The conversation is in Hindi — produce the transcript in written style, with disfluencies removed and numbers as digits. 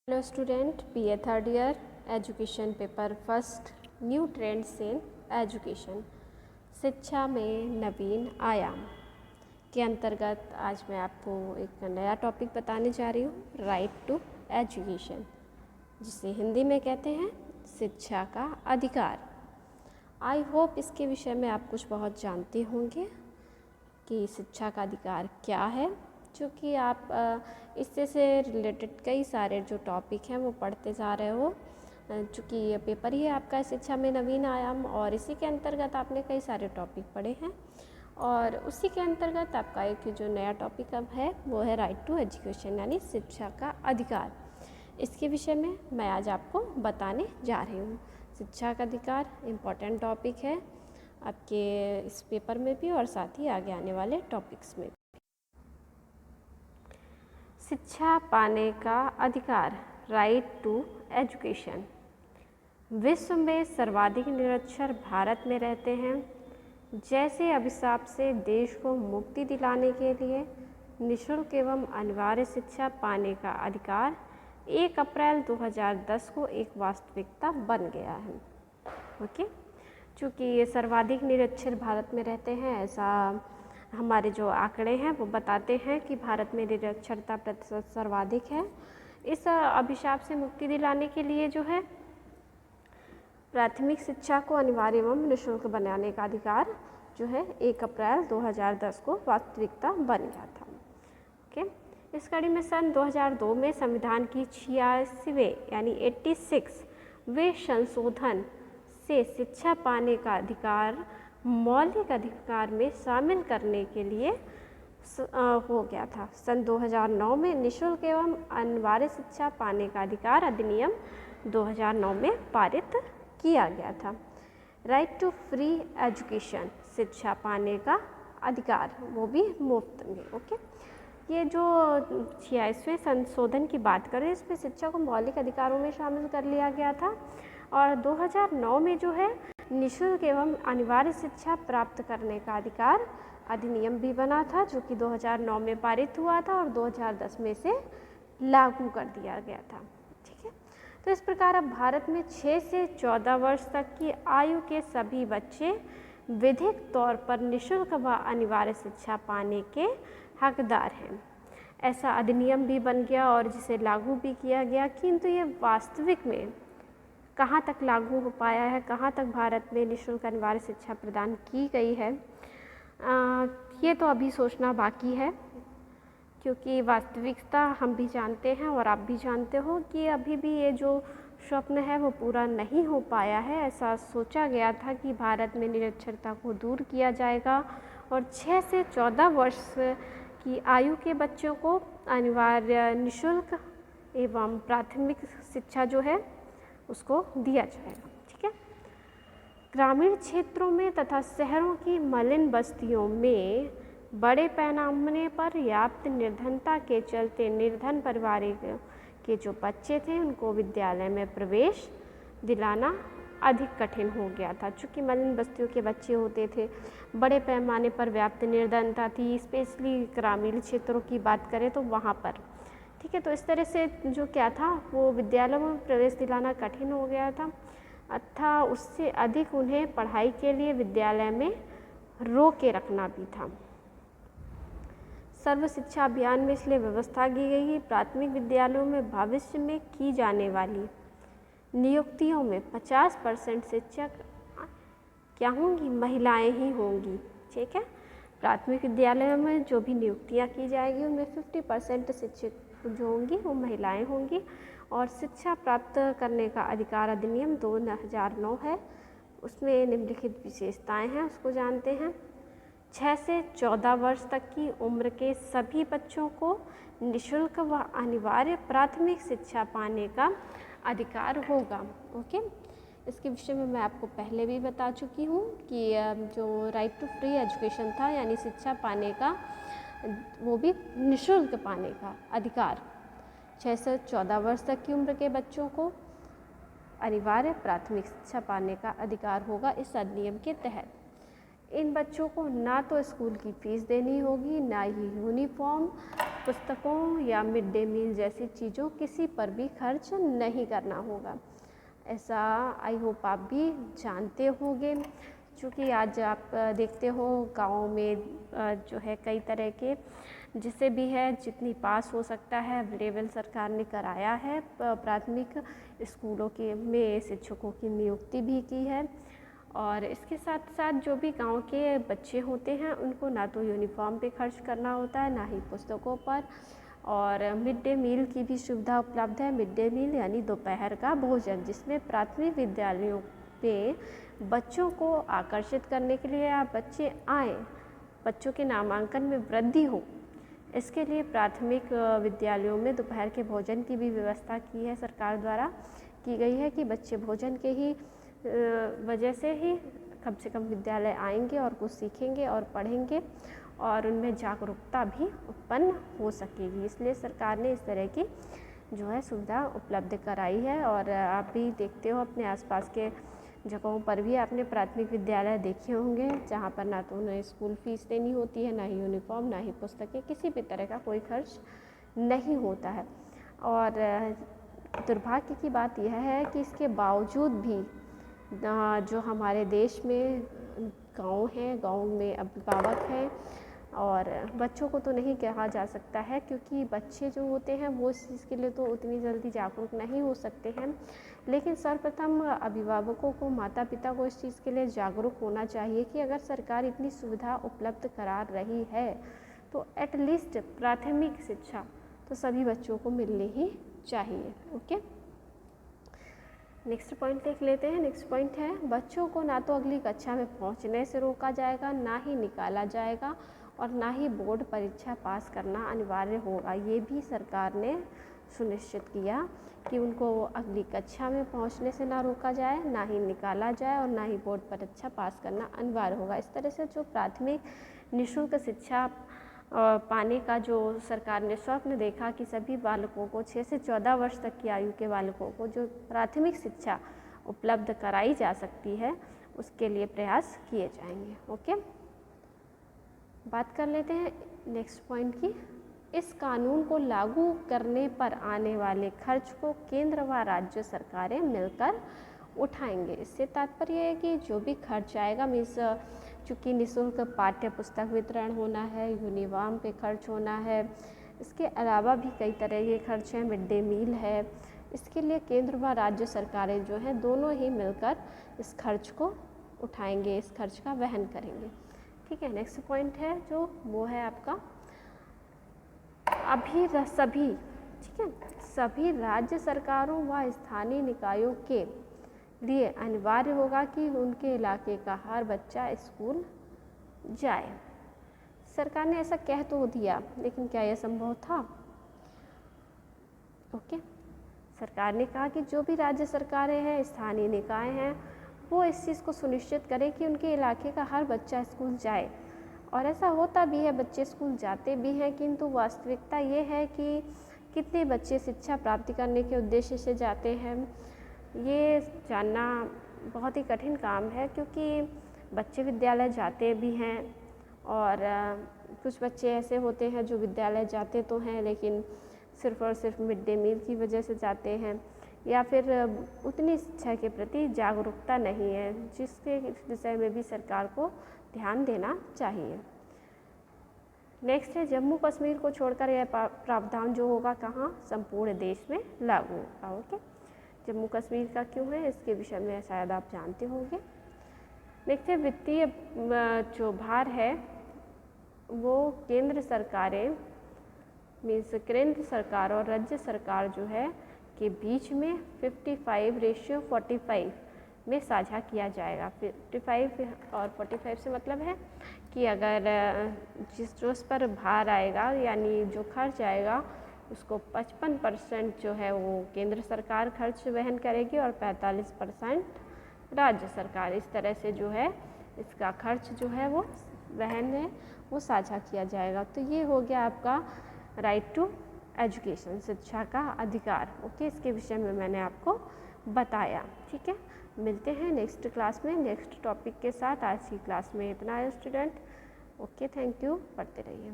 Hello student, BA third year education paper first, new trends in education, शिक्षा में नवीन आयाम के अंतर्गत आज मैं आपको एक नया टॉपिक बताने जा रही हूँ, राइट टू एजुकेशन, जिसे हिंदी में कहते हैं शिक्षा का अधिकार। आई होप इसके विषय में आप कुछ बहुत जानते होंगे कि शिक्षा का अधिकार क्या है, क्योंकि आप इससे से रिलेटेड कई सारे जो टॉपिक हैं वो पढ़ते जा रहे हो, चूँकि ये पेपर ही है आपका शिक्षा में नवीन आयाम, और इसी के अंतर्गत आपने कई सारे टॉपिक पढ़े हैं। और उसी के अंतर्गत आपका एक जो नया टॉपिक अब है वो है राइट टू एजुकेशन, यानी शिक्षा का अधिकार। इसके विषय में मैं आज आपको बताने जा रही हूँ। शिक्षा का अधिकार इम्पॉर्टेंट टॉपिक है आपके इस पेपर में भी और साथ ही आगे आने वाले टॉपिक्स में भी। शिक्षा पाने का अधिकार, राइट टू एजुकेशन। विश्व में सर्वाधिक निरक्षर भारत में रहते हैं। जैसे अभिशाप से देश को मुक्ति दिलाने के लिए निःशुल्क एवं अनिवार्य शिक्षा पाने का अधिकार 1 अप्रैल 2010 को एक वास्तविकता बन गया है। ओके, चूँकि ये सर्वाधिक निरक्षर भारत में रहते हैं, ऐसा हमारे जो आंकड़े हैं वो बताते हैं कि भारत में निरक्षरता प्रतिशत सर्वाधिक है। इस अभिशाप से मुक्ति दिलाने के लिए जो है प्राथमिक शिक्षा को अनिवार्य एवं निःशुल्क बनाने का अधिकार जो है 1 अप्रैल 2010 को वास्तविकता बन गया था। ओके, इस कड़ी में सन 2002 में संविधान की 86वें यानी 86वें संशोधन से शिक्षा पाने का अधिकार मौलिक अधिकार में शामिल करने के लिए हो गया था। सन 2009 में निःशुल्क एवं अनिवार्य शिक्षा पाने का अधिकार अधिनियम 2009 में पारित किया गया था। राइट टू फ्री एजुकेशन, शिक्षा पाने का अधिकार, वो भी मुफ्त में। ओके, ये जो 86वें संशोधन की बात करें, इसमें शिक्षा को मौलिक अधिकारों में शामिल कर लिया गया था। और 2009 में जो है निःशुल्क एवं अनिवार्य शिक्षा प्राप्त करने का अधिकार अधिनियम भी बना था, जो कि 2009 में पारित हुआ था और 2010 में से लागू कर दिया गया था। ठीक है, तो इस प्रकार अब भारत में 6 से 14 वर्ष तक की आयु के सभी बच्चे विधिक तौर पर निःशुल्क व अनिवार्य शिक्षा पाने के हकदार हैं। ऐसा अधिनियम भी बन गया और जिसे लागू भी किया गया, किंतु ये वास्तविक में कहाँ तक लागू हो पाया है, कहाँ तक भारत में निःशुल्क अनिवार्य शिक्षा प्रदान की गई है, ये तो अभी सोचना बाकी है, क्योंकि वास्तविकता हम भी जानते हैं और आप भी जानते हो कि अभी भी ये जो स्वप्न है वो पूरा नहीं हो पाया है। ऐसा सोचा गया था कि भारत में निरक्षरता को दूर किया जाएगा और 6 से 14 वर्ष की आयु के बच्चों को अनिवार्य निःशुल्क एवं प्राथमिक शिक्षा जो है उसको दिया जाएगा। ठीक है, ग्रामीण क्षेत्रों में तथा शहरों की मलिन बस्तियों में बड़े पैमाने पर पर्याप्त निर्धनता के चलते निर्धन परिवार के जो बच्चे थे उनको विद्यालय में प्रवेश दिलाना अधिक कठिन हो गया था। चूँकि मलिन बस्तियों के बच्चे होते थे, बड़े पैमाने पर व्याप्त निर्धनता थी, स्पेशली ग्रामीण क्षेत्रों की बात करें तो वहाँ पर। ठीक है, तो इस तरह से जो क्या था वो विद्यालयों में प्रवेश दिलाना कठिन हो गया था, अतः उससे अधिक उन्हें पढ़ाई के लिए विद्यालय में रोक के रखना भी था। सर्व शिक्षा अभियान में इसलिए व्यवस्था की गई कि प्राथमिक विद्यालयों में भविष्य में की जाने वाली नियुक्तियों में 50% शिक्षक क्या होंगी, महिलाएं ही होंगी। ठीक है, प्राथमिक विद्यालयों में जो भी नियुक्तियां की जाएगी उनमें 50% शिक्षक जो होंगी वो महिलाएं होंगी। और शिक्षा प्राप्त करने का अधिकार अधिनियम 2009 है, उसमें निम्नलिखित विशेषताएं हैं, उसको जानते हैं। 6 से 14 वर्ष तक की उम्र के सभी बच्चों को निःशुल्क व अनिवार्य प्राथमिक शिक्षा पाने का अधिकार होगा। ओके, इसके विषय में मैं आपको पहले भी बता चुकी हूँ कि जो राइट टू फ्री एजुकेशन था, यानी शिक्षा पाने का, वो भी निःशुल्क पाने का अधिकार 6 से 14 वर्ष तक की उम्र के बच्चों को अनिवार्य प्राथमिक शिक्षा पाने का अधिकार होगा। इस अधिनियम के तहत इन बच्चों को ना तो स्कूल की फीस देनी होगी, ना ही यूनिफॉर्म पुस्तकों या मिड डे मील जैसी चीज़ों किसी पर भी खर्च नहीं करना होगा। ऐसा आई होप आप भी जानते होंगे, क्योंकि आज आप देखते हो गाँव में जो है कई तरह के जिसे भी है जितनी पास हो सकता है अवेलेबल सरकार ने कराया है। प्राथमिक स्कूलों के में शिक्षकों की नियुक्ति भी की है। और इसके साथ साथ जो भी गांव के बच्चे होते हैं उनको ना तो यूनिफॉर्म पे खर्च करना होता है, ना ही पुस्तकों पर। और मिड डे मील की भी सुविधा उपलब्ध है। मिड डे मील यानी दोपहर का भोजन, जिसमें प्राथमिक विद्यालयों पे बच्चों को आकर्षित करने के लिए आप बच्चे आएँ, बच्चों के नामांकन में वृद्धि हो, इसके लिए प्राथमिक विद्यालयों में दोपहर के भोजन की भी व्यवस्था की है सरकार द्वारा, की गई है कि बच्चे भोजन के ही वजह से ही कम से कम विद्यालय आएंगे और कुछ सीखेंगे और पढ़ेंगे और उनमें जागरूकता भी उत्पन्न हो सकेगी। इसलिए सरकार ने इस तरह की जो है सुविधा उपलब्ध कराई है। और आप भी देखते हो अपने आसपास के जगहों पर भी आपने प्राथमिक विद्यालय देखे होंगे जहाँ पर ना तो उन्हें स्कूल फीस देनी होती है, ना ही यूनिफॉर्म, ना ही पुस्तकें, किसी भी तरह का कोई खर्च नहीं होता है। और दुर्भाग्य की बात यह है कि इसके बावजूद भी जो हमारे देश में गाँव हैं, गाँव में अभिभावक हैं और बच्चों को तो नहीं कहा जा सकता है, क्योंकि बच्चे जो होते हैं वो इस चीज़ के लिए तो उतनी जल्दी जागरूक नहीं हो सकते हैं। लेकिन सर्वप्रथम अभिभावकों को, माता पिता को इस चीज़ के लिए जागरूक होना चाहिए कि अगर सरकार इतनी सुविधा उपलब्ध करा रही है तो एटलीस्ट प्राथमिक शिक्षा तो सभी बच्चों को मिलनी ही चाहिए। ओके, नेक्स्ट पॉइंट देख लेते हैं। नेक्स्ट पॉइंट है, बच्चों को ना तो अगली कक्षा में पहुंचने से रोका जाएगा, ना ही निकाला जाएगा और ना ही बोर्ड परीक्षा पास करना अनिवार्य होगा। ये भी सरकार ने सुनिश्चित किया कि उनको अगली कक्षा में पहुंचने से ना रोका जाए, ना ही निकाला जाए और ना ही बोर्ड परीक्षा पास करना अनिवार्य होगा। इस तरह से जो प्राथमिक निःशुल्क शिक्षा पाने का जो सरकार ने स्वप्न देखा कि सभी बालकों को 6 से 14 वर्ष तक की आयु के बालकों को जो प्राथमिक शिक्षा उपलब्ध कराई जा सकती है, उसके लिए प्रयास किए जाएंगे। ओके, बात कर लेते हैं नेक्स्ट पॉइंट की। इस कानून को लागू करने पर आने वाले खर्च को केंद्र व राज्य सरकारें मिलकर उठाएंगे। इससे तात्पर्य है कि जो भी खर्च आएगा, मीन्स चूँकि निःशुल्क पाठ्य पुस्तक वितरण होना है, यूनिफॉर्म पे खर्च होना है, इसके अलावा भी कई तरह के खर्च हैं, मिड डे मील है, इसके लिए केंद्र व राज्य सरकारें जो हैं दोनों ही मिलकर इस खर्च को उठाएंगे, इस खर्च का वहन करेंगे। ठीक है, नेक्स्ट पॉइंट है जो वो है आपका सभी, ठीक है, सभी राज्य सरकारों व स्थानीय निकायों के लिए अनिवार्य होगा कि उनके इलाके का हर बच्चा स्कूल जाए। सरकार ने ऐसा कह तो दिया, लेकिन क्या यह संभव था? ओके, सरकार ने कहा कि जो भी राज्य सरकारें हैं, स्थानीय निकाय हैं, वो इस चीज़ को सुनिश्चित करें कि उनके इलाके का हर बच्चा स्कूल जाए। और ऐसा होता भी है, बच्चे स्कूल जाते भी हैं, किंतु वास्तविकता ये है कि कितने बच्चे शिक्षा प्राप्ति करने के उद्देश्य से जाते हैं, ये जानना बहुत ही कठिन काम है, क्योंकि बच्चे विद्यालय जाते भी हैं और कुछ बच्चे ऐसे होते हैं जो विद्यालय जाते तो हैं लेकिन सिर्फ़ और सिर्फ मिड डे मील की वजह से जाते हैं, या फिर उतनी शिक्षा के प्रति जागरूकता नहीं है, जिसके विषय में भी सरकार को ध्यान देना चाहिए। नेक्स्ट है, जम्मू कश्मीर को छोड़कर यह प्रावधान जो होगा कहाँ, संपूर्ण देश में लागू होगा। ओके, जम्मू कश्मीर का क्यों है, इसके विषय में शायद आप जानते होंगे। नेक्स्ट है, वित्तीय जो भार है वो केंद्र सरकारें, मीन्स केंद्र सरकार और राज्य सरकार जो है के बीच में 55:45 में साझा किया जाएगा। 55 और 45 से मतलब है कि अगर जिस पर भार आएगा यानी जो खर्च आएगा उसको 55% जो है वो केंद्र सरकार खर्च वहन करेगी और 45% राज्य सरकार। इस तरह से जो है इसका खर्च जो है वो वहन है वो साझा किया जाएगा। तो ये हो गया आपका राइट टू एजुकेशन, शिक्षा का अधिकार। ओके, इसके विषय में मैंने आपको बताया। ठीक है, मिलते हैं नेक्स्ट क्लास में नेक्स्ट टॉपिक के साथ। आज की क्लास में इतना है स्टूडेंट। ओके, थैंक यू, पढ़ते रहिए।